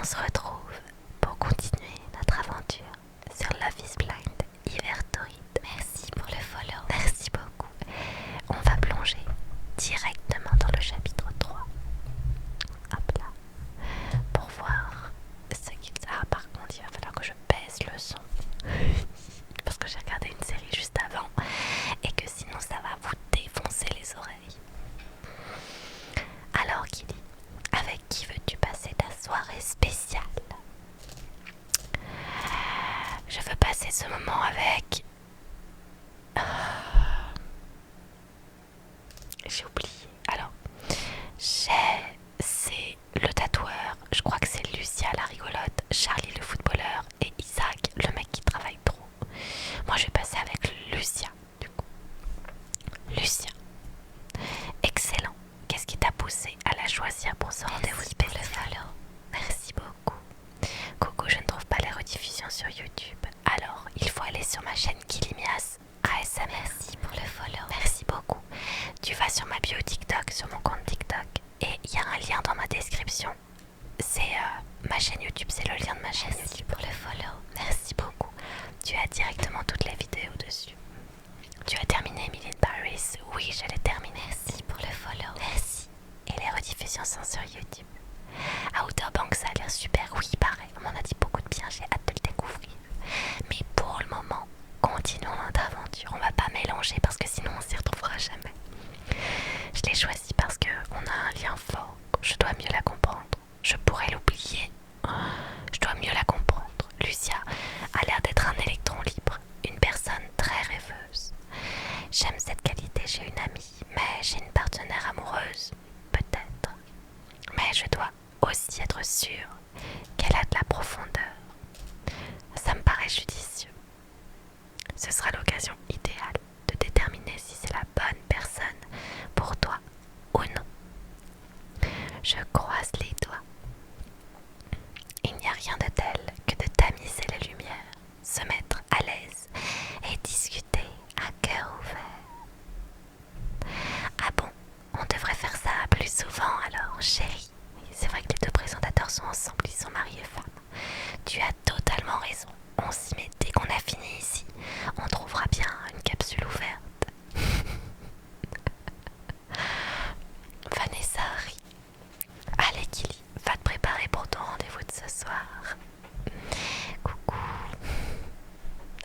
on se retrouve pour continuer notre aventure sur Love is Blind Hiver Torride. Merci pour le follow. Merci beaucoup. On va plonger directement dans le chapitre 3. Hop là. Pour voir ce qu'il... Ah, par contre, il va falloir que je baisse le son. Parce que j'ai regardé une série juste avant et que sinon ça va vous défoncer les oreilles. Alors Kili, avec qui veux-tu passer ta soirée spéciale? Je veux passer ce moment avec... J'ai oublié. Alors, c'est le tatoueur, je crois que c'est Lucia la rigolote, Charlie le footballeur et Isaac le mec qui travaille trop. Moi je vais passer avec Lucia du coup. Lucia, excellent. Qu'est-ce qui t'a poussé à la choisir pour ce rendez-vous spécial? Merci beaucoup. Coucou, je ne trouve pas les rediffusions sur YouTube. Alors, il faut aller sur ma chaîne Kilimias ASMR. Merci pour le follow. Merci beaucoup. Tu vas sur ma bio TikTok, sur mon compte TikTok, et il y a un lien dans ma description. C'est ma chaîne YouTube, c'est le lien de ma chaîne YouTube. Merci pour le follow. Merci beaucoup. Tu as directement toutes les vidéos dessus. Tu as terminé Emily in Paris? Oui, je l'ai terminé. Merci pour le follow. Merci. Et les rediffusions sont sur YouTube. Outer Banks, ça a l'air super. Oui, pareil. On m'en a dit beaucoup de bien. J'ai hâte de le découvrir. Mais pour le moment, continuons notre aventure. On va pas mélanger parce que sinon on s'y retrouvera jamais. Je l'ai choisi parce qu'on a un lien fort. Je dois mieux la comprendre. Je pourrais l'oublier. Je dois mieux la comprendre. Lucia a l'air d'être un électron libre, une personne très rêveuse. J'aime cette qualité chez une amie, mais chez une partenaire amoureuse, peut-être. Mais je dois aussi être sûre qu'elle a de la profondeur. Ça me paraît judicieux. Ce sera l'occasion idéale de déterminer si c'est la bonne personne pour toi ou non. Je croise les doigts. Il n'y a rien de tel que de tamiser les lumières, se mettre à l'aise et discuter à cœur ouvert. Ah bon, on devrait faire ça plus souvent alors, chérie. C'est vrai que les deux présentateurs sont ensemble, ils sont mari et femme. Tu as totalement raison. On s'y met dès qu'on a fini ici. On trouvera bien une capsule ouverte. Vanessa rit. Allez Kili, va te préparer pour ton rendez-vous de ce soir. Coucou.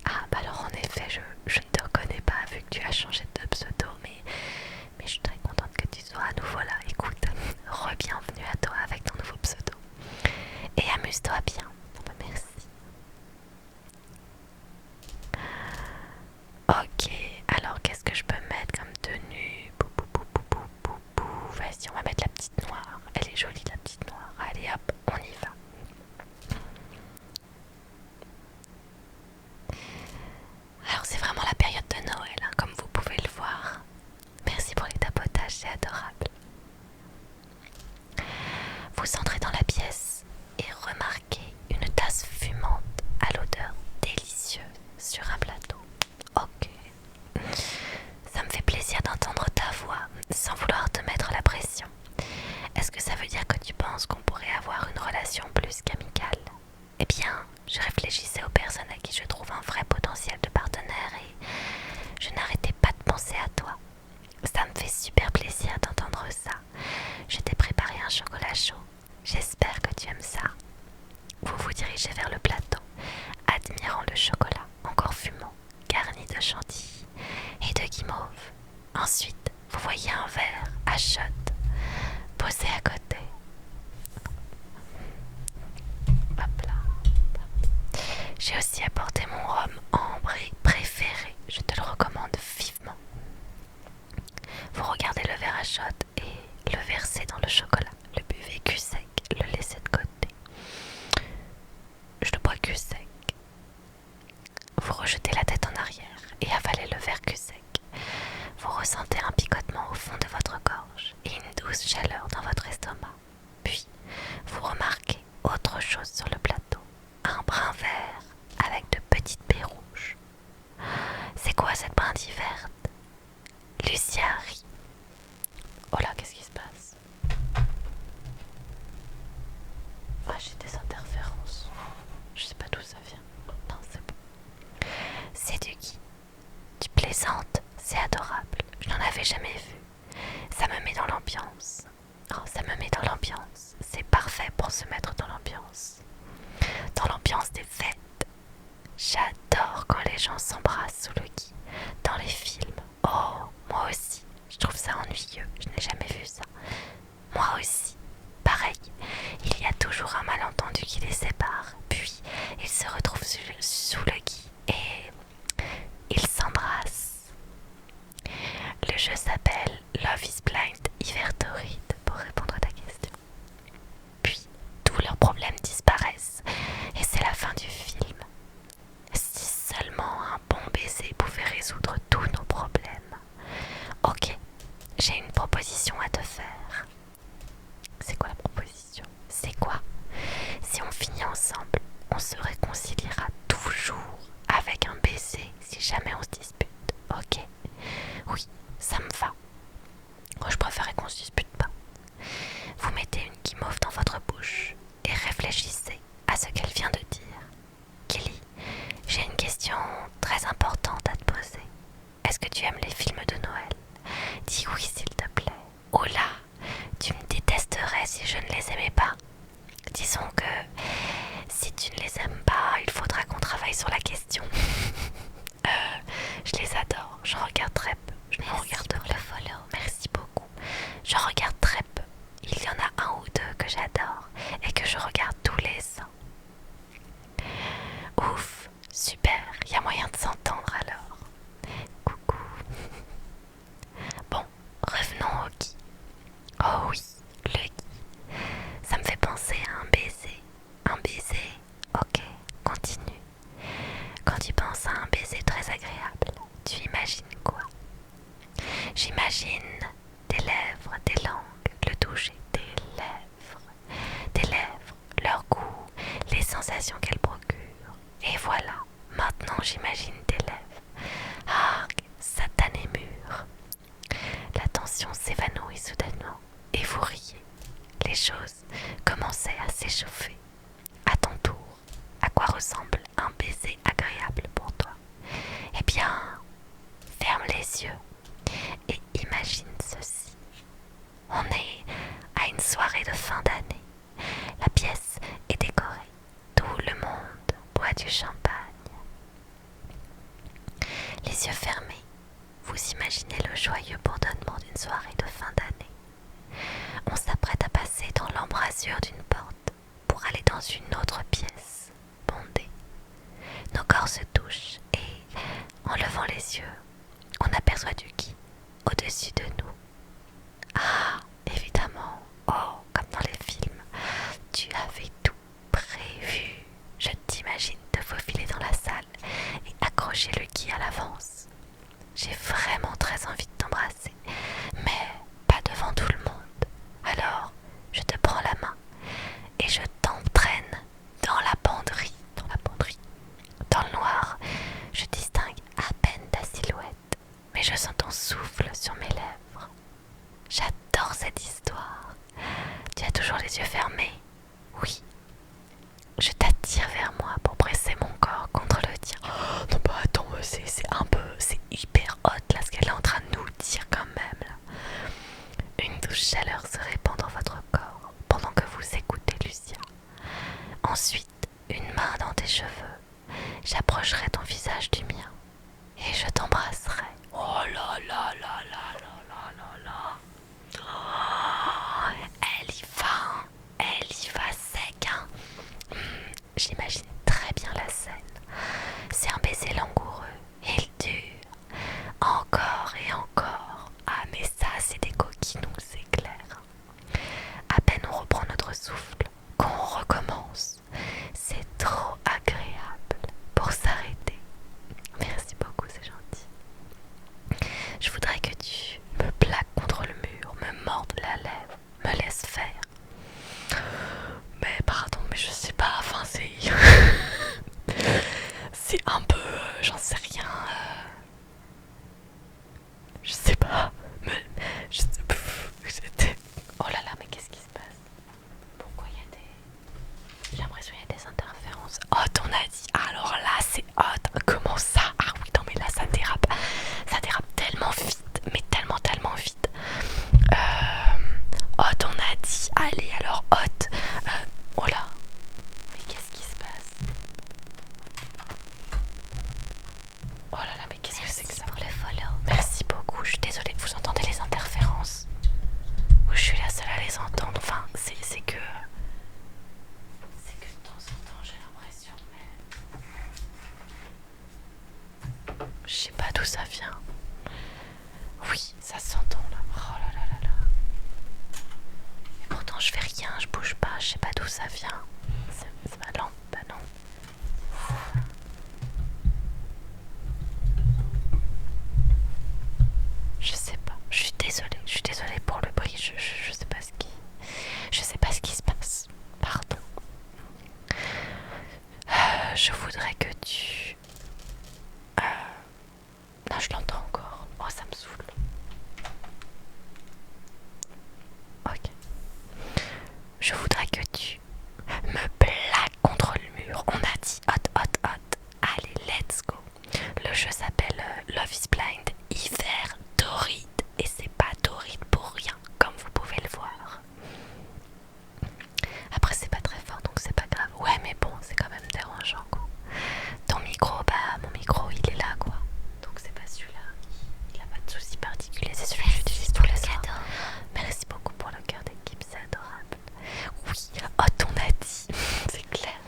Ah bah alors en effet, je ne te reconnais pas vu que tu as changé de pseudo, mais je suis très contente que tu sois à nouveau là. Écoute, re-bienvenue à toi avec ton nouveau pseudo. Et amuse-toi bien. Merci. Ok, alors qu'est-ce que je peux mettre comme tenue? Vas-y, on va mettre la petite noire. Elle est jolie la petite noire. Allez hop, on y va. Alors c'est vraiment la période de Noël, hein, comme vous pouvez le voir. Merci pour les tapotages, c'est adorable. Vous entrez dans la pièce et remarquez une tasse fumante à l'odeur délicieuse sur un plateau. Ok. Ça me fait plaisir d'entendre ta voix sans vouloir te mettre la pression. Est-ce que ça veut dire que tu penses qu'on pourrait avoir une relation plus qu'amicale? Eh bien, je réfléchissais aux personnes à qui je trouve un vrai potentiel de partenaire et je n'arrêtais pas de penser à toi. Ça me fait super plaisir d'entendre ça. Je t'ai préparé un chocolat chaud. J'espère que tu aimes ça. Vous vous dirigez vers le plateau, admirant le chocolat encore fumant, garni de chantilly et de guimauve. Ensuite, vous voyez un verre à shot posé à côté. Hop là. J'ai aussi apporté mon rhum ambré préféré. Je te le recommande vivement. Vous regardez le verre à shot et le versez dans le chocolat. Le buvez cul sec, le laissez de côté. Je le bois cul sec. Vous rejetez la tête en arrière et avalez le verre cul sec. Vous ressentez un picotement au fond de votre gorge et une douce chaleur dans votre estomac. Puis, vous remarquez autre chose sur le plateau. Un brin vert avec de petites baies rouges. C'est quoi cette brindille verte? Lucia rit. Oh là, qu'est-ce qui se passe? Ah, j'ai des interruptions. l'ambiance. C'est parfait pour se mettre dans l'ambiance. Dans l'ambiance des fêtes. J'adore quand les gens s'embrassent sous le lit. Dans les films. Oh, moi aussi. Je trouve ça ennuyeux. Je n'ai jamais vu ça. Moi aussi. Pareil. Il y a toujours un malentendu qui les sépare. Puis, ils se retrouvent sous le lit et ils s'embrassent. Le jeu s'appelle Love is Blind Hiver Torride pour répondre à ta question. Puis, tous leurs problèmes disparaissent et c'est la fin du film. Si seulement un bon baiser pouvait résoudre tous nos problèmes. Ok, j'ai une proposition à te faire. C'est quoi la proposition? C'est quoi? Si on finit ensemble, on se réconciliera toujours avec un baiser si jamais on se dispute. Ok? Oui, ça me va. Moi, je préférerais qu'on se dispute pas. Vous mettez une guimauve dans votre bouche et réfléchissez à ce qu'elle vient de dire. Kelly, j'ai une question très importante à te poser. Est-ce que tu aimes les films de Noël? Dis oui s'il te plaît. Oh là, tu me détesterais si je ne les aimais pas. Disons que si tu ne les aimes pas, il faudra qu'on travaille sur la question. Je les adore, j'en regarde très peu. Je ne regarde pour le follow. Merci beaucoup. Je regarde très peu. Il y en a un ou deux que j'adore et que je regarde tous les ans. Ouf, super, il y a moyen de s'entendre alors. Coucou. Bon, revenons au gui. Oh oui, le gui. Ça me fait penser à un baiser. Un baiser, ok, continue. Quand tu penses à un baiser très agréable, tu imagines quoi? J'imagine des lèvres, des langues, le toucher des lèvres, leur goût, les sensations qu'elles procurent. Et voilà, maintenant j'imagine des lèvres. Arc, satan et mûr. La tension s'évanouit soudainement et vous riez. Les choses commençaient à s'échauffer. À ton tour, à quoi ressemble un baiser agréable pour toi? Eh bien, ferme les yeux et imagine ceci. On est à une soirée de fin d'année. La pièce est décorée. Tout le monde boit du champagne. Les yeux fermés, vous imaginez le joyeux bourdonnement d'une soirée de fin d'année. On s'apprête à passer dans l'embrasure d'une porte pour aller dans une autre pièce, bondée. Nos corps se touchent et, en levant les yeux, on aperçoit du gui au-dessus de nous. Ah, évidemment, oh, comme dans les films, tu avais tout prévu. Je t'imagine te faufiler dans la salle et accrocher le gui à l'avance. J'ai vraiment très envie de t'embrasser, mais pas devant tout le monde. Alors, je te prends la main et je t'entraîne dans la penderie. Dans le noir, je distingue à peine ta silhouette, mais je sens ton souffle sur mes lèvres. J'adore cette histoire. Tu as toujours les yeux fermés? Oui. Je t'attire vers moi pour presser mon corps contre le tien. Oh, non, bah attends, c'est c'est hyper hot là ce qu'elle est en train de nous dire quand même là. Une douce chaleur se répand dans votre corps pendant que vous écoutez Lucia. Ensuite, une main dans tes cheveux. J'approcherai ton visage du mien et je t'embrasserai. Oh là là là là là là là. Oh, elle y va sec, hein. J'imagine très bien la scène. C'est un baiser langoureux et il dure encore et encore. Ah mais ça c'est des coquinous, c'est clair. À peine on reprend notre souffle qu'on recommence. C'est trop agréable pour s'arrêter. Merci beaucoup, c'est gentil. Je voudrais que tu me plaques contre le mur, me mordes la lèvre, me laisses faire. Mais pardon, mais je sais pas, enfin c'est... bouge pas, je sais pas d'où ça vient. C'est ma lampe, bah non. Je sais pas, je suis désolée pour le bruit, je sais pas ce qui se passe. Pardon. Je voudrais que tu... Non, je l'entends encore. Oh, ça me saoule. Ok. Je voudrais que tu me plaques contre le mur. On a dit hot. Allez, let's go. Le jeu s'appelle Love is Blind Hiver Torride. Et c'est pas torride pour rien, comme vous pouvez le voir. Après, c'est pas très fort, donc c'est pas grave. Ouais, mais bon, c'est quand même dérangeant, quoi. Ton micro, bah, mon micro, il est là, quoi. Donc c'est pas celui-là. Il a pas de souci particulier. C'est celui que j'utilise tous les soirs. Merci beaucoup pour le cœur d'équipe, c'est adorable. Oui, on a dit, c'est clair.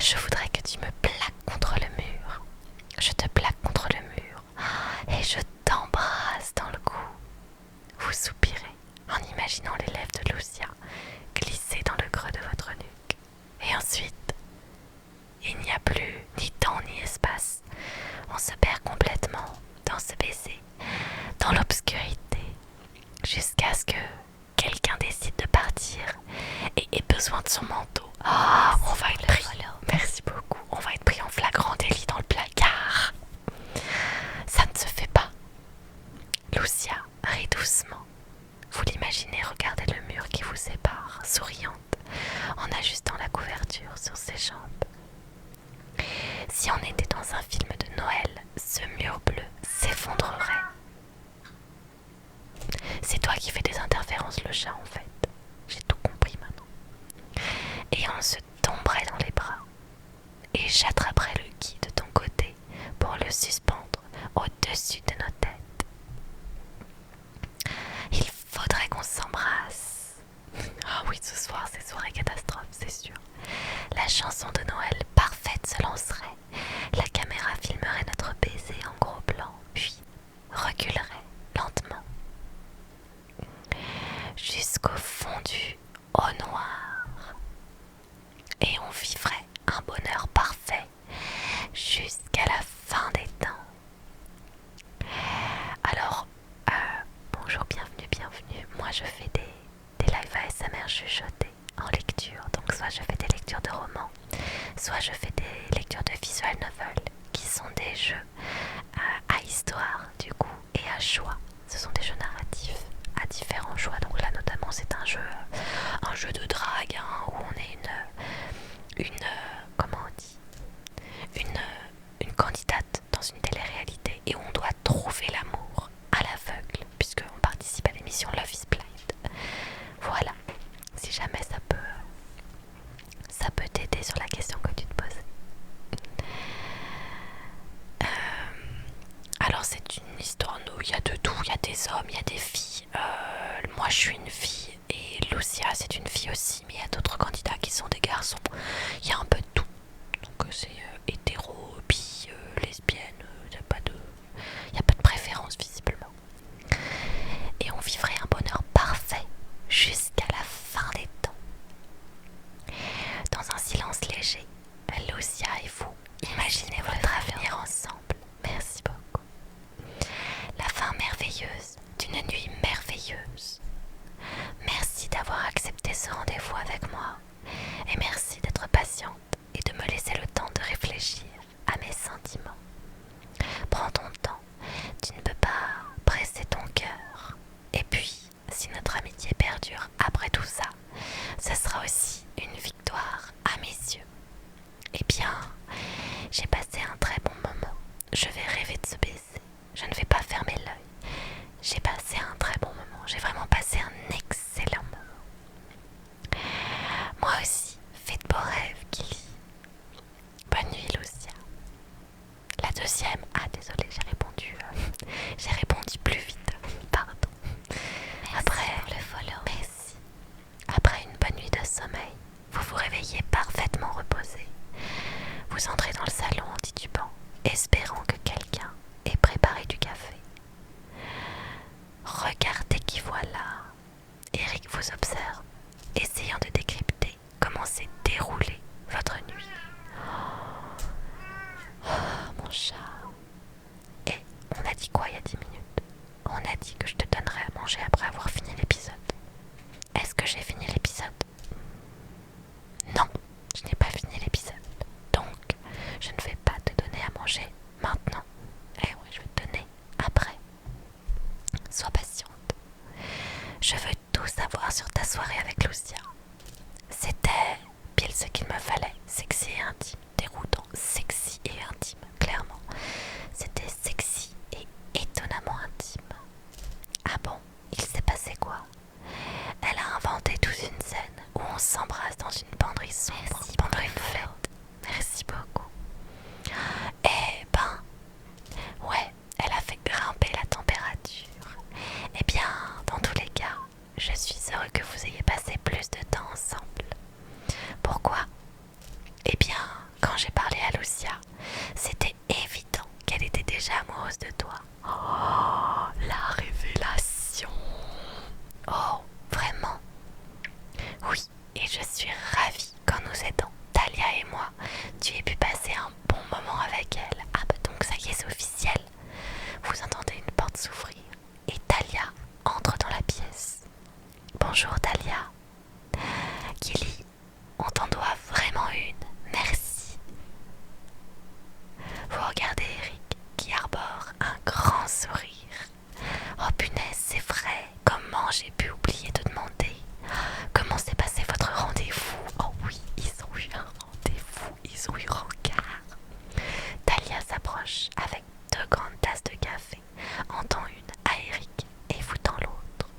Je voudrais que tu me plaques contre le mur. Je te plaque contre le mur. Et je t'embrasse dans le cou. Vous soupirez en imaginant les lèvres de Lucia glisser dans le creux de votre nuque. Et ensuite, il n'y a plus ni temps ni espace. On se perd complètement dans ce baiser, dans l'obscurité, jusqu'à ce que quelqu'un décide de partir et ait besoin de son manteau. On va être pris. Merci beaucoup. On va être pris en flagrant délit dans le placard. Ça ne se fait pas. Lucia rit doucement. Vous l'imaginez regarder le mur qui vous sépare, souriante, en ajustant la couverture sur ses jambes. Si on était dans un film de Noël, ce mur bleu s'effondrerait. C'est toi qui fais des interférences, le chat, en fait. J'ai tout compris maintenant. Et on se tomberait dans les bras. Et j'attraperais le Guy de ton côté pour le suspendre au-dessus de nos têtes. Il faudrait qu'on s'embrasse. Ah oui, ce soir, c'est soirée catastrophe, c'est sûr. La chanson de Noël parfaite se lancerait. La caméra filmerait notre baiser en gros plan, puis reculerait lentement jusqu'au fondu au noir. Et on vivrait un bonheur parfait jusqu'à la fin des temps. Alors, bonjour, bienvenue. Moi, je fais des lives ASMR chuchotés en lecture. Donc, soit je fais des lectures de romans, soit je fais des lectures de visual novel, qui sont des jeux à histoire, du coup, et à choix. Ce sont des jeux narratifs à différents choix. Donc là, notamment, c'est un jeu de drague, hein, où on est comment on dit, une candidate dans une télé-réalité et où on doit trouver l'amour à l'aveugle, puisqu'on participe à l'émission Love is Blind. Voilà, si jamais ça peut t'aider sur la question que tu te poses. Alors c'est une histoire, il y a de tout, il y a des hommes, il y a des filles. Moi je suis une fille et Lucia c'est une fille aussi, mais il y a d'autres candidats qui sont des garçons. Il y a un peu de tout. Donc c'est hétéro, bi, lesbienne, il n'y a pas de préférence visiblement. Et on vivrait un bonheur parfait jusqu'à la fin des temps. Dans un silence léger, Lucia et vous, imaginez votre avenir ensemble. Merci beaucoup. La fin merveilleuse d'une nuit merveilleuse. Merci d'avoir accepté ce rendez-vous avec moi. Et merci d'être patiente et de me laisser le temps de réfléchir à mes sentiments. Prends ton temps, tu ne peux pas presser ton cœur. Et puis, si notre amitié perdure après tout ça, ce sera aussi une victoire à mes yeux. Eh bien, j'ai passé un très bon moment. Je vais rêver de ce baiser. Je ne vais pas fermer l'œil. J'ai passé un très bon moment. J'ai vraiment passé un excellent moment. Moi aussi, fais de beaux rêves, Gilly. Bonne nuit, Lucia. La deuxième. Ah, désolée, j'ai répondu plus vite. Pardon. Après le follow. Merci. Après une bonne nuit de sommeil, vous vous réveillez parfaitement reposé. Vous entrez dans le salon en titubant, espérant que quelqu'un ait préparé du café. Regardez qui voilà. Eric vous observe, essayant de Quand j'ai parlé à Lucia, c'était évident qu'elle était déjà amoureuse de toi. Oh, la révélation! Oh, vraiment? Oui, et je suis ravie qu'en nous aidant, Talia et moi, tu aies pu passer un bon moment avec elle. Ah bah donc ça y est, c'est officiel. Vous entendez une porte s'ouvrir et Talia entre dans la pièce. Bonjour Talia. Kelly, on t'en doit vraiment une. Merci. Vous regardez Eric qui arbore un grand sourire. Oh punaise, c'est vrai. Comment j'ai pu oublier de demander comment s'est passé votre rendez-vous? Oh oui, ils ont eu un rendez-vous, ils ont eu rencard. Talia s'approche avec 2 grandes tasses de café, en tend une à Eric et vous tend l'autre.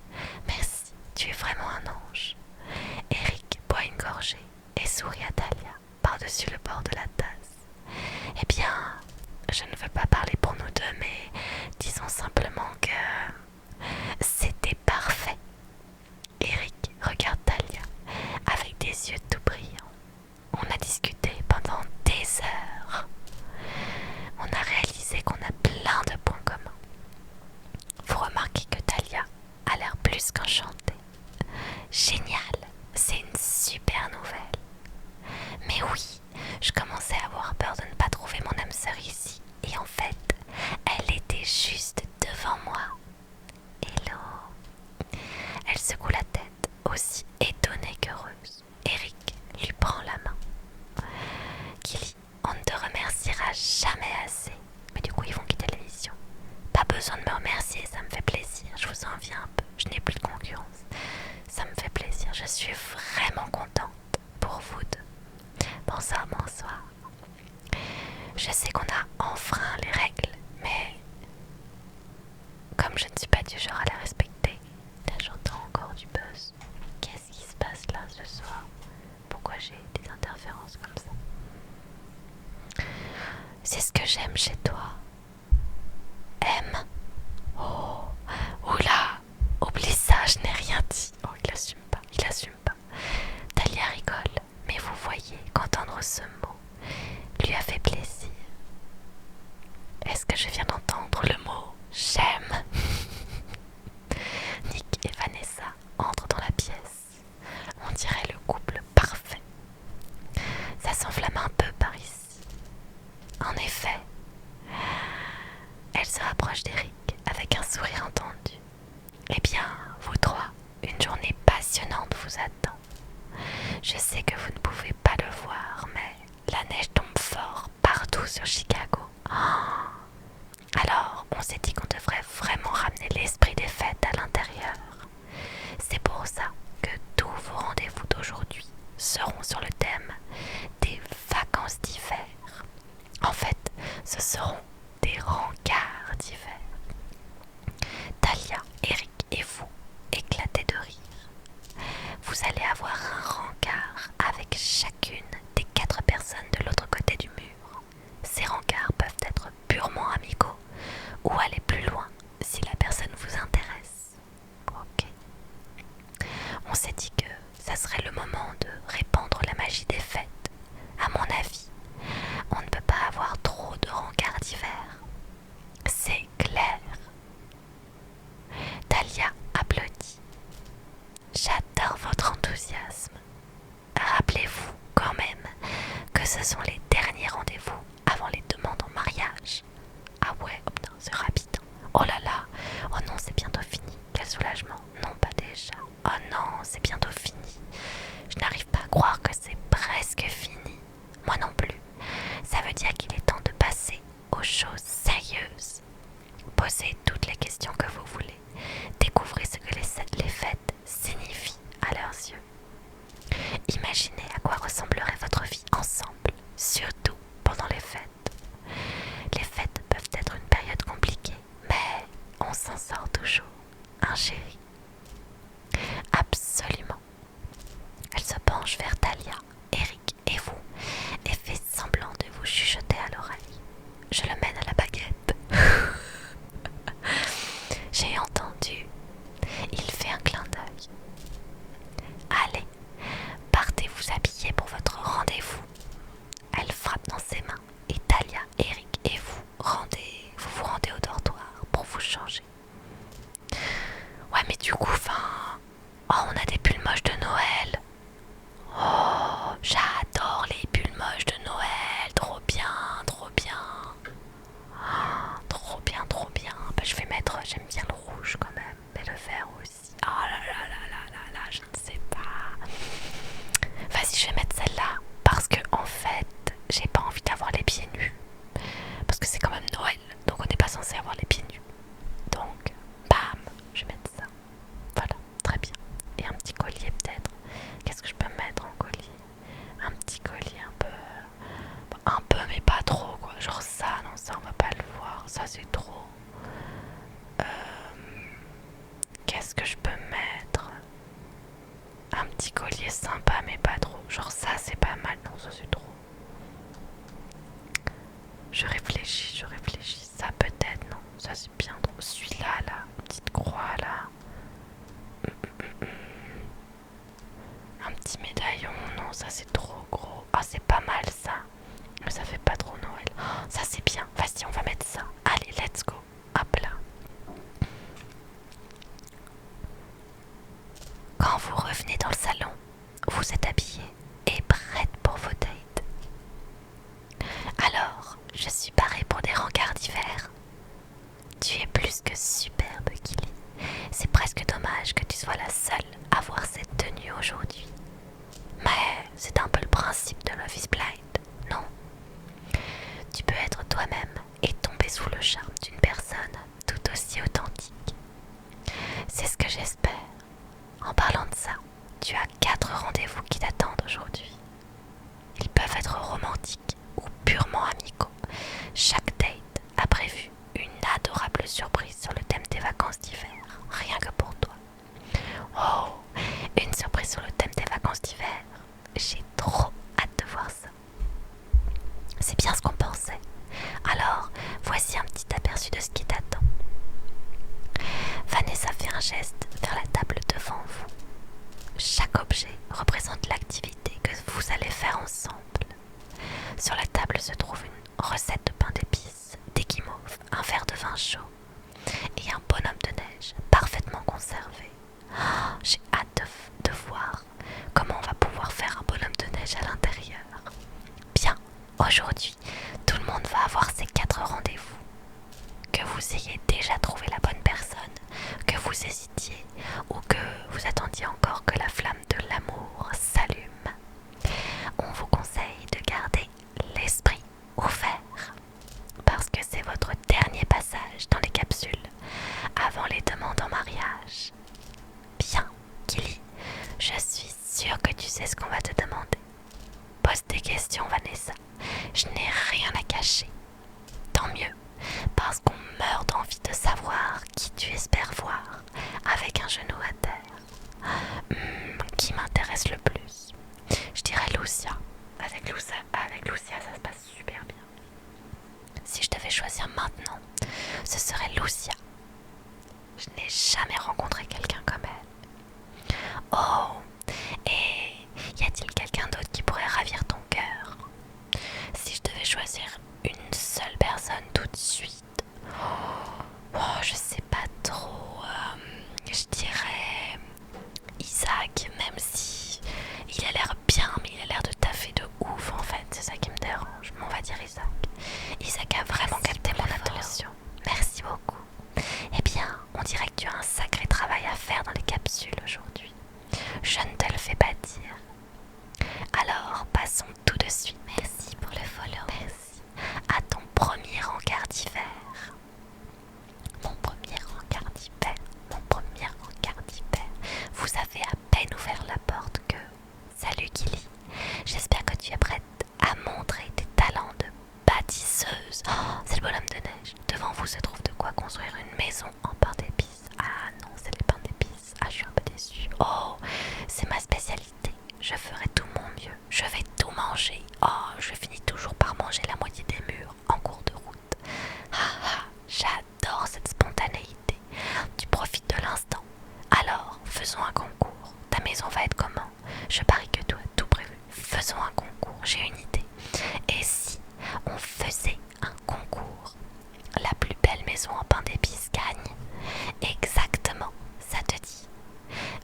Merci, tu es vraiment un ange. Eric boit une gorgée et sourit à Talia par-dessus le bord de la tasse. Eh bien, je ne veux pas parler pour nous deux, mais disons simplement que c'était parfait. Eric regarde Talia avec des yeux tout brillants. On a discuté pendant des heures. On a réalisé qu'on a plein de points communs. Vous remarquez que Talia a l'air plus qu'enchantée. Génial, c'est une super nouvelle. Mais oui, je commençais à avoir peur de ne pas trouver mon âme sœur ici. Et en fait, elle était juste devant moi. Hello. Elle secoue la tête, aussi étonnée qu'heureuse. Eric lui prend la main. Kelly, on ne te remerciera jamais assez. Mais du coup, ils vont quitter l'émission. Pas besoin de me remercier, ça me fait plaisir. Je vous en viens un peu. Je n'ai plus de concurrence. Ça me fait plaisir. Je suis vraiment contente pour vous deux. Bonsoir, bonsoir. Je sais qu'on a enfreint les règles, mais comme je ne suis pas du genre à les respecter, là j'entends encore du buzz. Qu'est-ce qui se passe là ce soir? Pourquoi j'ai des interférences comme ça? C'est ce que j'aime chez toi. Aime. Oh, oula, oublie ça, je n'ai rien dit. Oh, il assume pas, il assume pas. Talia rigole, mais vous voyez qu'entendre ce mot lui a fait plaisir. Est-ce que je viens d'entendre le mot j'aime? Nick et Vanessa entrent dans la pièce. On dirait le couple parfait. Ça s'enflamme un peu par ici. En effet, elle se rapproche d'Eric avec un sourire entendu. Eh bien, vous trois, une journée passionnante vous attend. Je sais que vous ne pouvez pas le voir, mais la neige tombe fort partout sur Chicago. Oh. Alors, on s'est dit qu'on devrait vraiment ramener l'esprit des fêtes à l'intérieur. C'est pour ça que tous vos rendez-vous d'aujourd'hui seront sur le thème des vacances d'hiver. En fait, ce seront des rencarts d'hiver. Talia, Eric et vous éclatez de rire. Vous allez avoir un rencard avec chacune des 4 personnes de l'autre côté du mur. Ces rencards peuvent être purement amicaux ou aller plus loin si la personne vous intéresse. Ok. On s'est dit que ça serait le moment de répandre la magie des fêtes. À mon avis, on ne peut pas avoir trop de rencards d'hiver. C'est clair. Talia applaudit. J'adore votre enthousiasme. Rappelez-vous quand même que ce sont les derniers rendez-vous avant les demandes en mariage. Ah ouais, oh putain, c'est rapide. Oh là là, oh non, c'est bientôt fini. Quel soulagement. Non, pas déjà. Oh non, c'est bientôt fini. Je n'arrive pas à croire que c'est presque fini. Moi non plus. Ça veut dire qu'il est temps de passer aux choses sérieuses. Posez toutes les questions que vous voulez. Découvrez ce que les fêtes signifient à leurs yeux. Imaginez à quoi ressemblerait votre vie ensemble, surtout pendant les fêtes. Les fêtes peuvent être une période compliquée, mais on s'en sort toujours, hein chéri? Absolument. Elle se penche vers Talia, Eric et vous et fait semblant de vous chuchoter à l'oreille. Je le mène à la baguette. J'ai entendu. Il fait un clin d'œil. Allez, partez vous habiller pour votre rendez-vous. Elle frappe demandé. Pose des questions, Vanessa. Je n'ai rien à cacher. Tant mieux, parce qu'on meurt d'envie de savoir qui tu espères voir avec un genou à terre. Qui m'intéresse le plus? Je dirais Lucia. Avec Lucia, ça se passe super bien. Si je devais choisir maintenant, ce serait Lucia. Je n'ai jamais rencontré quelqu'un comme elle. Oh, et y a-t-il quelqu'un d'autre qui pourrait ravir ton cœur? Si je devais choisir une seule personne tout de suite, je sais pas trop. Je dirais Isaac, même si il a l'air bien, mais il a l'air de taffer de ouf en fait. C'est ça qui me dérange. Mais on va dire Isaac. Isaac a vraiment capté mon attention. Merci beaucoup. Eh bien, on dirait que tu as un sacré travail à faire dans les capsules aujourd'hui. Je ne te le fais pas dire. Alors, passons tout de suite. Merci pour le follow. Merci. À ton premier encart d'hiver. Mon premier encart d'hiver. Mon premier encart d'hiver. Vous avez à peine ouvert la porte que... Salut Gilly. J'espère que tu es prête à montrer tes talents de bâtisseuse. Oh, c'est le bonhomme de neige. Devant vous se trouve de quoi construire une maison en pain d'épices. Ah non, c'est les pains d'épices. Ah, je suis un peu déçue. Oh, c'est ma spécialité. Je ferai tout mon mieux. Je vais tout manger. Oh, je finis toujours par manger la moitié des murs en cours de route. J'adore cette spontanéité. Tu profites de l'instant. Alors, faisons un concours. Ta maison va être comment? Je parie que tu as tout prévu. Faisons un concours, j'ai une idée. Et si on faisait un concours? La plus belle maison en pain d'épices gagne. Exactement, ça te dit.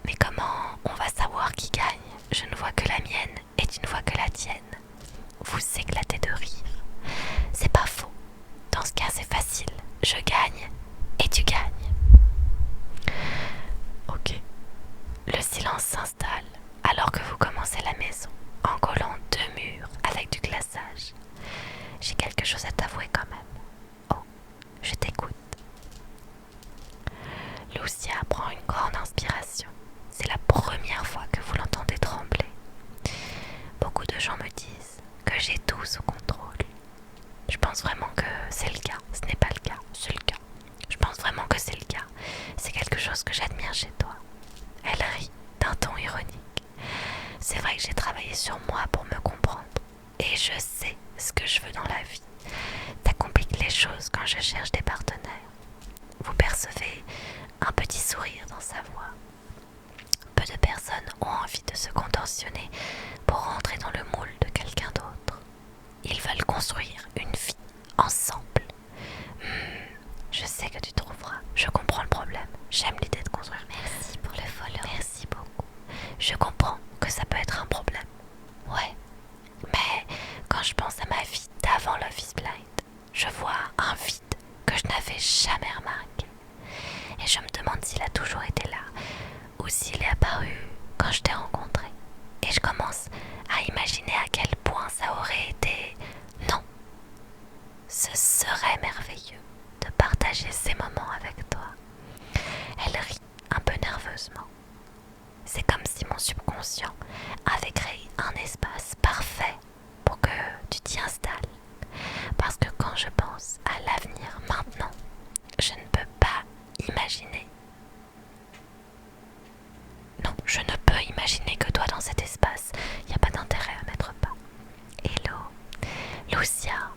Mais comment on va savoir qui gagne? Je ne vois que la mienne et tu ne vois que la tienne. Vous éclatez de rire. C'est pas faux. Dans ce cas, c'est facile. Je gagne et tu gagnes. Ok. Le silence s'installe alors que vous commencez la maison en collant 2 murs avec du glaçage. J'ai quelque chose à t'avouer quand même. Oh, je t'écoute. Lucia prend une grande inspiration. C'est la première fois que vous l'entendez trembler. Beaucoup de gens me disent que j'ai tout sous contrôle. Je pense vraiment que c'est le cas. Ce n'est pas le cas, c'est le cas. Je pense vraiment que c'est le cas. C'est quelque chose que j'admire chez toi. Elle rit d'un ton ironique. C'est vrai que j'ai travaillé sur moi pour me comprendre. Et je sais ce que je veux dans la vie. Ça complique les choses quand je cherche des partenaires. Vous percevez un petit sourire dans sa voix. Peu de personnes ont envie de se contorsionner pour rentrer dans le moule de quelqu'un d'autre. Ils veulent construire une vie ensemble. Je sais que tu trouveras. Je comprends le problème. J'aime l'idée de construire. Merci pour le follow. Merci beaucoup. Je comprends que ça peut être un problème. Ouais. Mais quand je pense à ma vie d'avant Love is Blind, je vois un vide que je n'avais jamais remarqué. Et je me demande s'il a toujours été là ou s'il est apparu quand je t'ai rencontré. Et je commence à imaginer à quel point ça aurait été... Non. Ce serait merveilleux de partager ces moments avec toi. Elle rit un peu nerveusement. C'est comme si mon subconscient avait créé un espace parfait pour que tu t'y installes. Parce que quand je pense à l'avenir maintenant, je ne peux pas imaginer. Non, je ne peux imaginer que toi dans cet espace. Il n'y a pas d'intérêt à mettre pas. Hello, Lucia.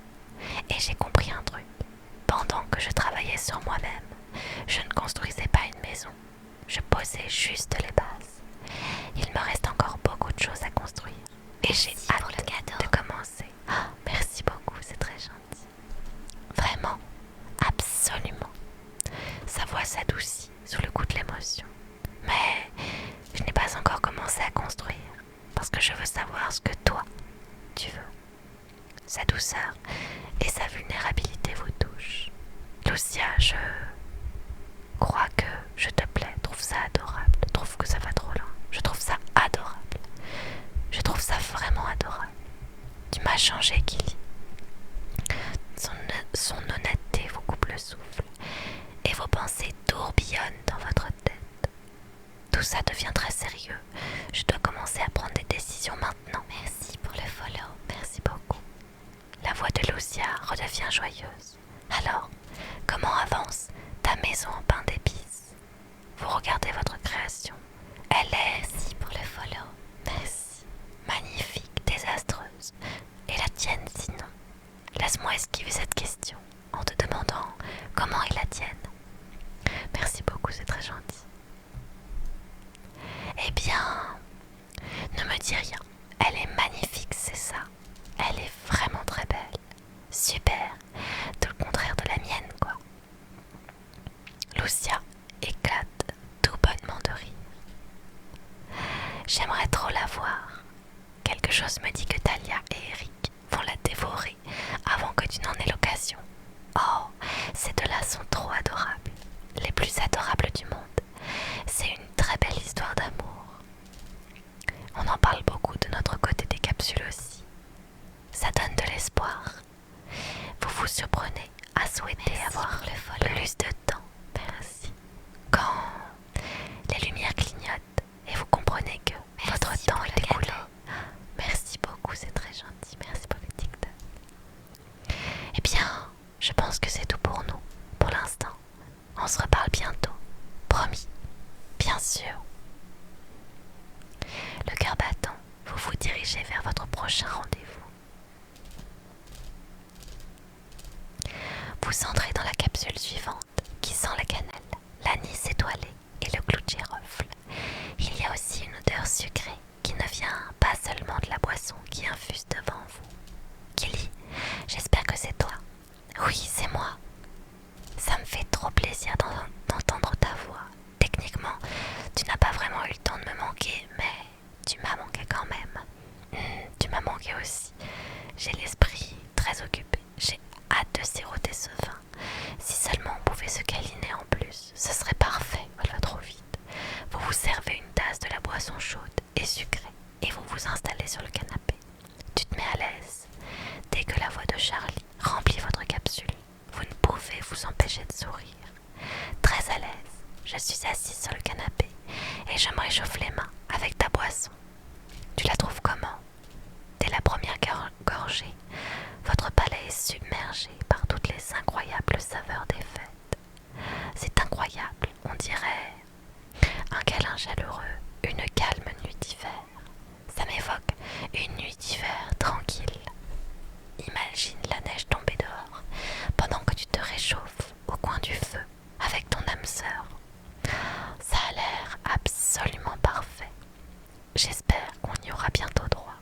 Et j'ai compris un truc. Pendant que je travaillais sur moi-même, je ne construisais pas une maison. Je posais juste les bases. Il me reste encore beaucoup de choses à construire. Et j'ai hâte de commencer. Oh, merci beaucoup, c'est très gentil. Vraiment, absolument. Sa voix s'adoucit sous le coup de l'émotion. Mais je n'ai pas encore commencé à construire. Parce que je veux savoir ce que toi, tu veux. Sa douceur et sa vulnérabilité vous touchent. Lucia, je crois que je te plais. Trouve ça adorable. Trouve que ça va trop loin. Je trouve ça adorable. Je trouve ça vraiment adorable. Tu m'as changé, Gilly. Son honnêteté vous coupe le souffle et vos pensées tourbillonnent dans votre tête. Tout ça devient très sérieux. Je dois commencer à prendre des décisions maintenant. laisse-moi esquiver cette question en te demandant comment est la tienne. Merci beaucoup, c'est très gentil. Eh bien, ne me dis rien. Elle est magnifique, c'est ça. Elle est vraiment très belle. Super. Tout le contraire de la mienne, quoi. Lucia éclate tout bonnement de rire. J'aimerais trop la voir. Quelque chose me dit que Talia et Eric vont la dévorer avant que tu n'en aies l'occasion. Oh, ces deux-là sont trop adorables. Les plus adorables du monde. C'est une très belle histoire d'amour. On en parle beaucoup de notre côté des capsules aussi. Ça donne de l'espoir. Vous vous surprenez à souhaiter avoir plus de temps. Merci. Quand les lumières clignotent et vous comprenez que votre temps est écoulé. Merci beaucoup, c'est très gentil. Merci pour le TikTok. Eh bien, je pense que c'est tout pour nous, pour l'instant. On se reparle bientôt. Promis. Bien sûr. Le cœur battant, vous vous dirigez vers votre prochain rendez-vous. Vous entrez dans la capsule suivante qui sent la cannelle, l'anis étoilé et le clou de girofle. Il y a aussi une odeur sucrée qui ne vient pas seulement de la boisson qui infuse devant vous. Kelly, j'espère que c'est toi. Oui, c'est moi. Ça me fait trop plaisir d'entendre ta voix. Techniquement, tu n'as pas vraiment eu le temps de me manquer, mais tu m'as manqué quand même. Tu m'as manqué aussi. J'ai l'esprit très occupé. J'ai hâte de siroter ce vin. Si seulement on pouvait se câliner en plus, ce serait parfait. Voilà, trop vite. Vous vous servez une tasse de la boisson chaude et sucrée et vous vous installez sur le canapé. Tu te mets à l'aise. Dès que la voix de Charlie remplit votre capsule, vous ne pouvez vous empêcher de sourire. Très à l'aise, je suis assise sur le canapé et je me réchauffe les mains avec ta boisson. Tu la trouves comment? Dès la première gorgée, votre palais est submergé par toutes les incroyables saveurs des fêtes. C'est incroyable, on dirait un câlin chaleureux, une calme nuit d'hiver. Ça m'évoque une nuit d'hiver tranquille. Imagine la neige tomber dehors pendant que tu te réchauffes au coin du feu avec ton âme sœur. Ça a l'air absolument parfait. J'espère qu'on y aura bientôt droit.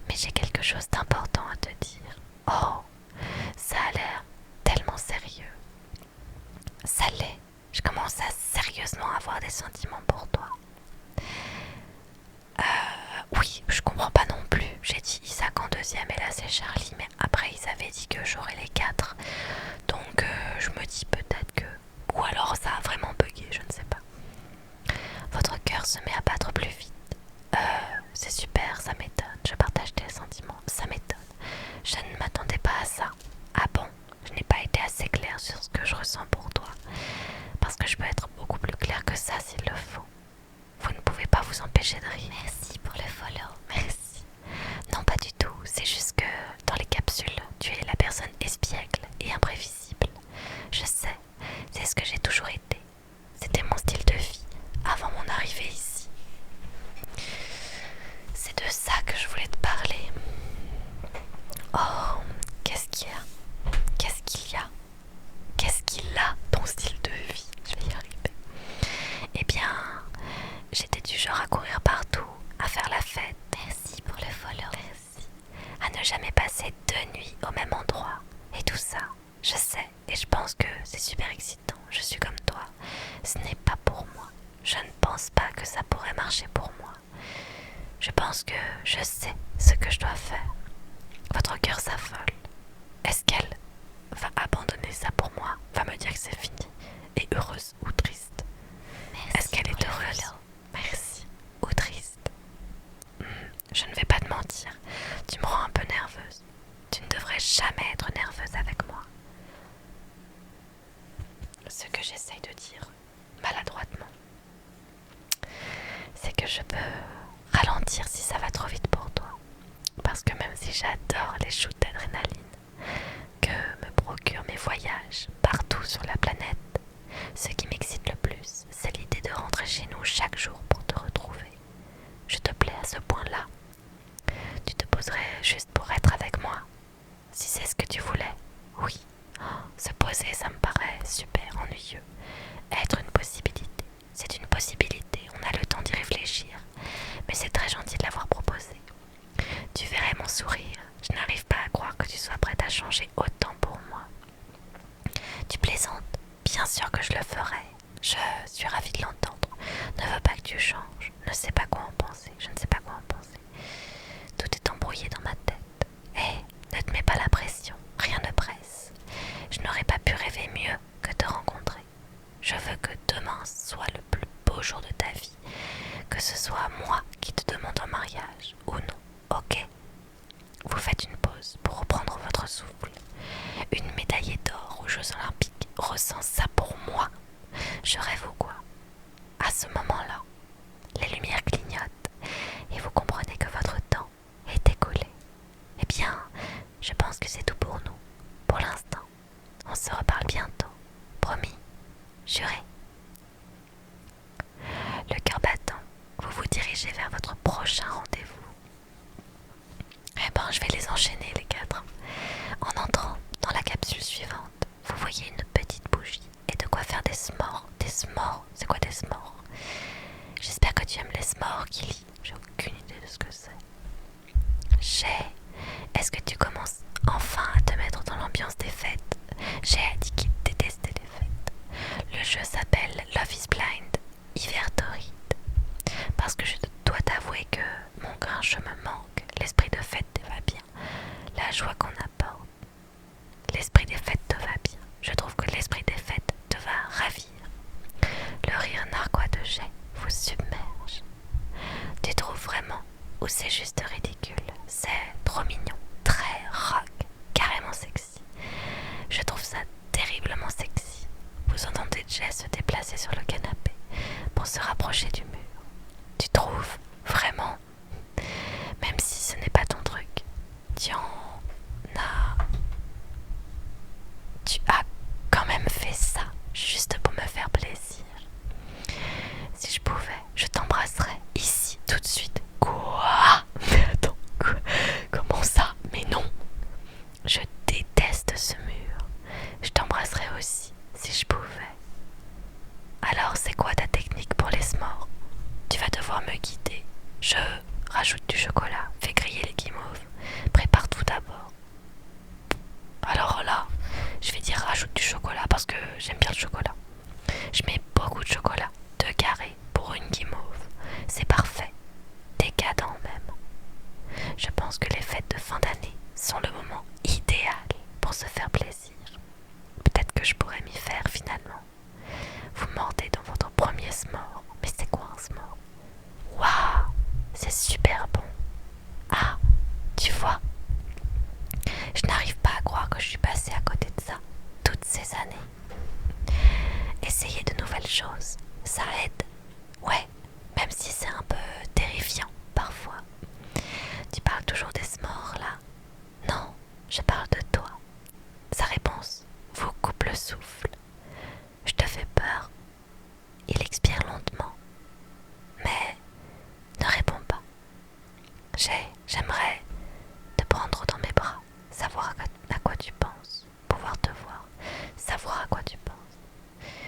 Mais j'ai quelque chose d'important à te dire. Oh, ça a l'air tellement sérieux. Ça l'est. Je commence à sérieusement avoir des sentiments pour toi. Oui, je comprends pas non plus. J'ai dit Isaac en deuxième et là c'est Charlie, mais après ils avaient dit que j'aurais les 4. Donc je me dis peut-être que... Ou alors ça a vraiment bugué, je ne sais pas. Votre cœur se met à battre plus vite. C'est super, ça m'étonne. Je partage tes sentiments, ça m'étonne. Je ne m'attendais pas à ça. Ah bon, je n'ai pas été assez claire sur ce que je ressens pour toi. Parce que je peux être beaucoup plus claire que ça s'il le faut. Vous ne pouvez pas vous empêcher de rire. Merci pour le follow. Merci. Non, pas du tout. C'est juste que dans les capsules, tu es la personne espiègle et imprévisible. Je sais, c'est ce que j'ai toujours été. C'était mon style de vie avant mon arrivée ici. C'est de ça que je voulais te parler. Oh, qu'est-ce qu'il y a? Qu'est-ce qu'il y a? Qu'est-ce qu'il a, ton style de vie? Je vais y arriver. Eh bien, j'étais du genre à courir partout, à faire la fête. Merci pour le follow. Merci. À ne jamais passer 2 nuits au même endroit. Et tout ça, je sais. Et je pense que c'est super excitant. Je suis comme toi. Ce n'est pas pour moi. Je ne pense pas que ça pourrait marcher pour moi. Je pense que je sais ce que je dois faire. Votre cœur s'affole. Est-ce qu'elle va abandonner ça pour moi? Va me dire que c'est fini? Et heureuse ou triste? Est-ce qu'elle est heureuse? Merci. Ou triste? Je ne vais pas te mentir. Tu me rends un peu nerveuse. Tu ne devrais jamais être nerveuse avec moi. Ce que j'essaye de dire, maladroitement, c'est que je peux ralentir si ça va trop vite pour toi. Parce que même si j'adore les shoots d'adrénaline que me procurent mes voyages partout sur la planète, ce qui m'excite le plus, c'est l'idée de rentrer chez nous chaque jour pour te retrouver. Je te plais à ce point-là. Tu te poserais juste pour être avec moi. si c'est ce que tu voulais. Oui. Se poser, ça me paraît super ennuyeux. Être une possibilité, c'est une possibilité, on a le temps d'y réfléchir. Mais c'est très gentil de l'avoir proposé. Tu verrais mon sourire, je n'arrive pas à croire que tu sois prête à changer autant pour moi. Tu plaisantes, bien sûr que je le ferai. Je suis ravie de l'entendre. Ne veux pas que tu changes, ne sais pas quoi en penser, je ne sais pas quoi en penser. Tout est embrouillé dans ma tête. Hé, ne te mets pas la pression, rien ne presse. Je n'aurais pas pu rêver mieux que te rencontrer. Je veux que demain soit le plus beau jour de ta vie, que ce soit moi qui te demande en mariage ou non, ok? Vous faites une pause pour reprendre votre souffle. Une médaillée d'or aux Jeux Olympiques ressent ça pour moi. Je rêve ou quoi? À ce moment-là, les lumières clignotent et vous comprenez que votre temps est écoulé. Eh bien, je pense que c'est tout pour nous. Pour l'instant, on se reparle bientôt. Promis, juré. Le cœur battant, vous vous dirigez vers votre prochain rendez-vous. Eh ben, je vais les enchaîner les 4. En entrant dans la capsule suivante, vous voyez une petite bougie et de quoi faire des s'mores. Des s'mores? C'est quoi des s'mores? J'espère que tu aimes les s'mores, Kili. J'ai aucune idée de ce que c'est. Est-ce que tu commences enfin à te mettre dans l'ambiance des fêtes? J'ai a dit qu'il détestait les fêtes. Le jeu s'appelle Love is Blind, hiver torride. Parce que je dois t'avouer que mon grinche me manque. L'esprit de fête te va bien. La joie qu'on apporte. L'esprit des fêtes te va bien. Je trouve que l'esprit des fêtes te va ravir. Le rire narquois de Jay vous submerge. Tu trouves vraiment ou c'est juste ridicule? C'est trop mignon, très rock, carrément sexy. Je trouve ça terriblement sexy. Vous entendez Jay se déplacer sur le canapé pour se rapprocher du mur. Tu trouves vraiment? Même si ce n'est pas ton truc, tu as quand même fait ça juste pour me faire plaisir. Si je pouvais, je t'embrasserais ici tout de suite. Quoi? Mais attends, quoi? Comment ça? Mais non! Je déteste ce mur. Je t'embrasserais aussi si je pouvais. Alors c'est quoi ta technique pour les s'mores? Tu vas devoir me guider. Je rajoute du chocolat, fais griller les guimauves. Prépare tout d'abord. Alors là, je vais dire rajoute du chocolat parce que j'aime bien le chocolat. Je mets beaucoup de chocolat, 2 carrés pour une guimauve. C'est parfait, décadent même. Je pense que les fêtes de fin d'année sont le moment idéal pour se faire plaisir. Peut-être que je pourrais m'y faire finalement. Vous mordez dans votre premier s'more. Mais c'est quoi un s'more? Waouh, c'est super bon. Ah, tu vois, je n'arrive pas à croire que je suis passée à côté de ça toutes ces années. Essayer de nouvelles choses, ça aide. Ouais, même si c'est un peu terrifiant parfois. Tu parles toujours des s'mores là? Non, je parle de toi. Sa réponse vous coupe le souffle. Je te fais peur. Il expire lentement. Mais ne réponds pas. J'aimerais te prendre dans mes bras, savoir à quoi tu penses, pouvoir te voir, savoir à quoi tu penses.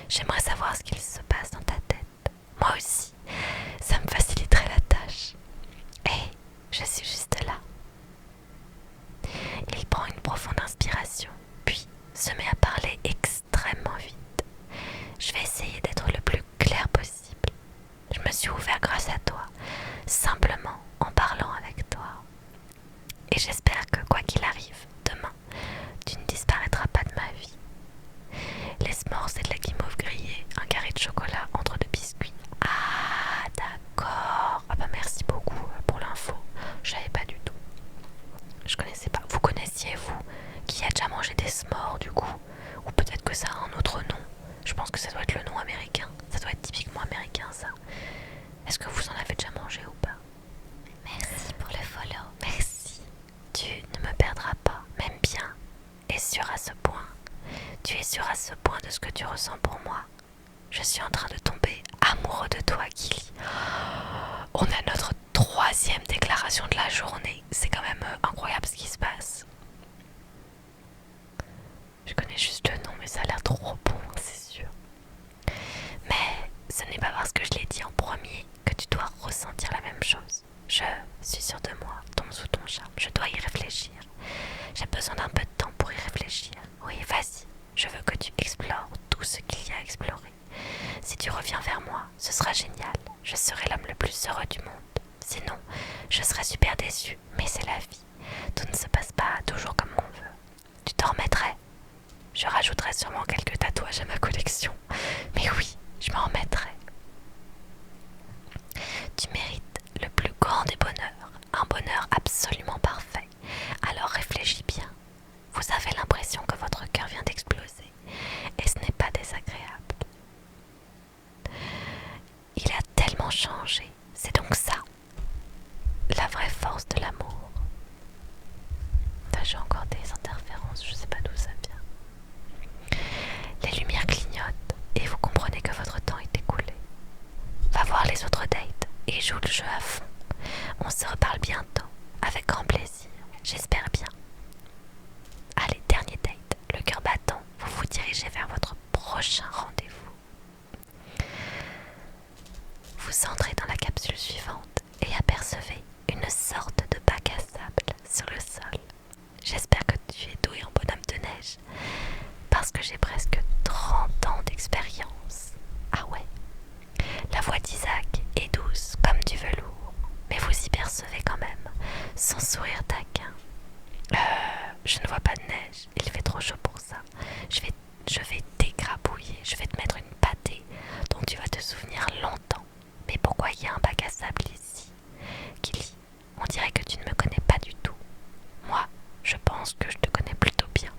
J'aimerais savoir ce qu'il se passe dans ta tête. Moi aussi, ça me faciliterait la tâche. Et je suis juste là. Il prend une profonde inspiration, puis se met à parler extrêmement vite. Je vais essayer d'être le plus clair possible. Je me suis ouvert grâce à toi, simplement en parlant avec toi. Et j'espère que quoi qu'il arrive, demain, tu ne disparaîtras pas de ma vie. Les s'mores, c'est de la guimauve grillée, un carré de chocolat entre 2 biscuits. Ah, d'accord. Ah bah merci beaucoup pour l'info. Je savais pas du tout. Je connaissais pas. Vous connaissiez, vous, qui a déjà mangé des s'mores du coup? Ou peut-être que ça a un autre nom. Je pense que ça doit être le nom américain. Ça doit être typiquement américain, ça. Est-ce que vous en avez déjà mangé ou pas? Merci pour le follow. Merci. Tu ne me perdras pas, même bien. Et sûr à ce point. Tu es sûr à ce point de ce que tu ressens pour moi. Je suis en train de tomber amoureux de toi, Kili. On a notre 3e déclaration de la journée. C'est quand même incroyable ce qui se passe. mon charme. Je dois y réfléchir. J'ai besoin d'un peu de temps pour y réfléchir. Oui, vas-y. Je veux que tu explores tout ce qu'il y a à explorer. Si tu reviens vers moi, ce sera génial. Je serai l'homme le plus heureux du monde. Sinon, je serai super déçue, mais c'est la vie. Tout ne se passe pas toujours comme on veut. Tu t'en remettrais? Je rajouterai sûrement quelques tatouages à ma collection. Mais oui, je m'en remettrai. Tu mérites le plus grand des bonheurs, un bonheur absolument parfait. Alors réfléchis bien. Vous avez l'impression que votre cœur vient d'exploser, et ce n'est pas désagréable. Il a tellement changé, c'est donc ça, la vraie force de l'amour. J'ai encore des interférences, je sais pas d'où ça vient. Les lumières clignotent, et vous comprenez que votre temps est écoulé. Va voir les autres dates, et joue le jeu à fond. On se reparle bientôt, avec grand plaisir, j'espère bien. Allez, dernier date, le cœur battant, vous vous dirigez vers votre prochain rendez-vous. Vous entrez dans la capsule suivante et apercevez une sorte de bac à sable sur le sol. J'espère que tu es doué en bonhomme de neige, parce que j'ai presque 30 ans d'expérience. Ah ouais. La voix d'Isaac est douce comme du velours, mais vous y percevez quand même son sourire taquin. Je ne vois pas de neige, il fait trop chaud pour ça. Je vais t'égrabouiller, je vais te mettre une pâtée dont tu vas te souvenir longtemps. Mais pourquoi il y a un bac à sable ici? Kili, on dirait que tu ne me connais pas du tout. Moi, je pense que je te connais plutôt bien,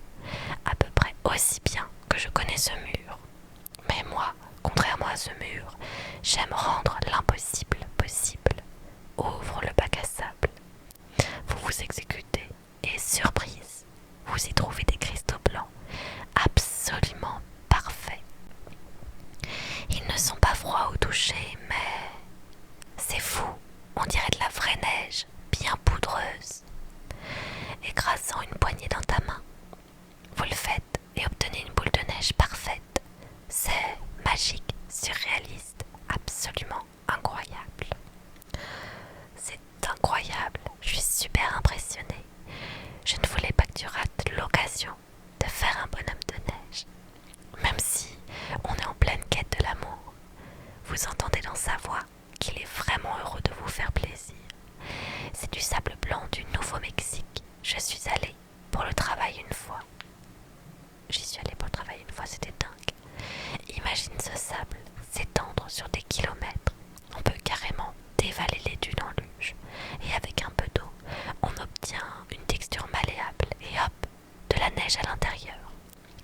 à peu près aussi bien que je connais ce mur. Mais moi, contrairement à ce mur, j'aime rendre l'impossible possible. Ouvre le bac à sable. Vous vous exécutez et, surprise, vous y trouvez des cristaux blancs absolument parfaits. Ils ne sont pas froids au toucher, mais c'est fou, on dirait de la vraie neige, bien poudreuse. Écrasant une poignée dans ta main, vous le faites et obtenez une boule de neige parfaite. C'est magique, surréaliste, absolument incroyable. C'est incroyable, je suis super impressionnée. Je ne voulais pas que tu rates l'occasion de faire un bonhomme de neige. Même si on est en pleine quête de l'amour, vous entendez dans sa voix qu'il est vraiment heureux de vous faire plaisir. C'est du sable blanc du Nouveau-Mexique. Je suis allée pour le travail une fois. J'y suis allée pour le travail une fois, c'était dingue. Imagine ce sable s'étendre sur des kilomètres. On peut carrément dévaler les dunes en luge. Et avec un peu d'eau, on obtient une texture malléable et hop, de la neige à l'intérieur.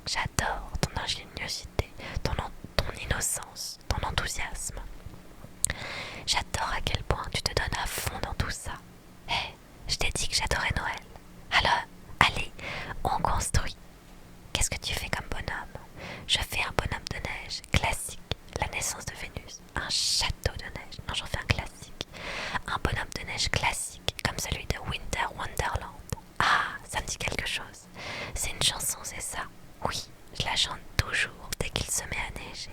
J'adore ton ingéniosité, ton innocence, ton enthousiasme. J'adore à quel point tu te donnes à fond dans tout ça. Hé, je t'ai dit que j'adorais Noël. Alors, allez, on construit. Qu'est-ce que tu fais comme bonhomme? Je fais un bonhomme de neige classique, la naissance de Vénus, un château de neige. Non, j'en fais un classique. Un bonhomme de neige classique, comme celui de Winter Wonderland. Ah, ça me dit quelque chose. C'est une chanson, c'est ça? Oui, je la chante toujours dès qu'il se met à neiger.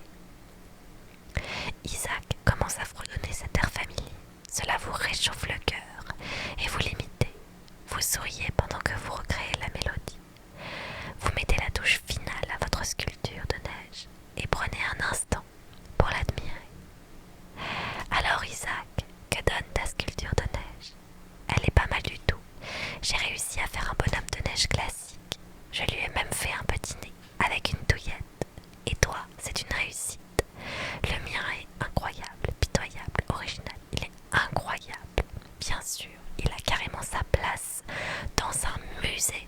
Isaac commence à fredonner cette air familier. Cela vous réchauffe le cœur et vous l'imitez. Vous souriez pendant que vous recréez la mélodie. Vous mettez la touche finale à votre sculpture de neige et prenez un instant pour l'admirer. Alors Isaac, que donne ta sculpture de neige? Elle est pas mal du tout. J'ai réussi à faire un bonhomme de neige classique. Je lui ai même fait un petit nez avec une touillette. Et toi, c'est une réussite. Le mien est incroyable, pitoyable, original. Il est incroyable. Bien sûr, il a carrément sa place dans un musée.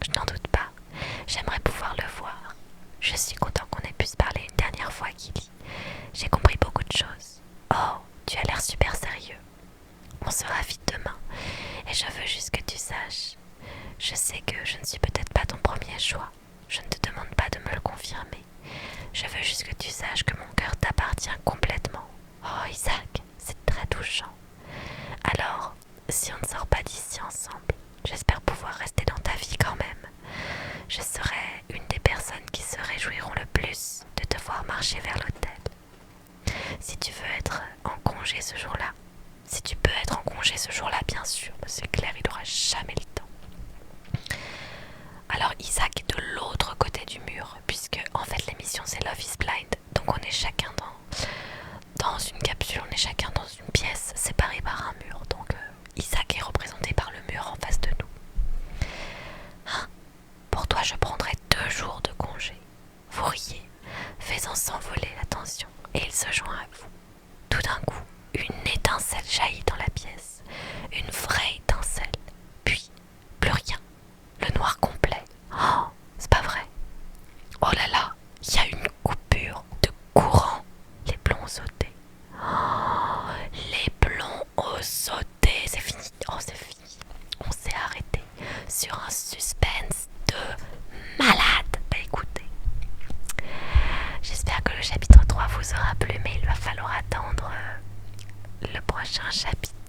Je n'en doute pas. J'aimerais pouvoir le voir. Je suis content qu'on ait pu se parler une dernière fois, Kili. J'ai compris beaucoup de choses. Oh, tu as l'air super sérieux. On sera vite demain. Et je veux juste que tu saches. Je sais que je ne suis peut-être pas ton premier choix. Je ne te demande pas de me le confirmer. Je veux juste que tu saches que mon cœur t'appartient complètement. Oh Isaac, c'est très touchant. Alors, si on ne sort pas d'ici ensemble, j'espère pouvoir rester dans ta vie quand même. Je serai une des personnes qui se réjouiront le plus de te voir marcher vers l'hôtel. Si tu veux être en congé ce jour-là, si tu peux être en congé ce jour-là, bien sûr, c'est clair, il n'aura vous aura plu, mais il va falloir attendre le prochain chapitre.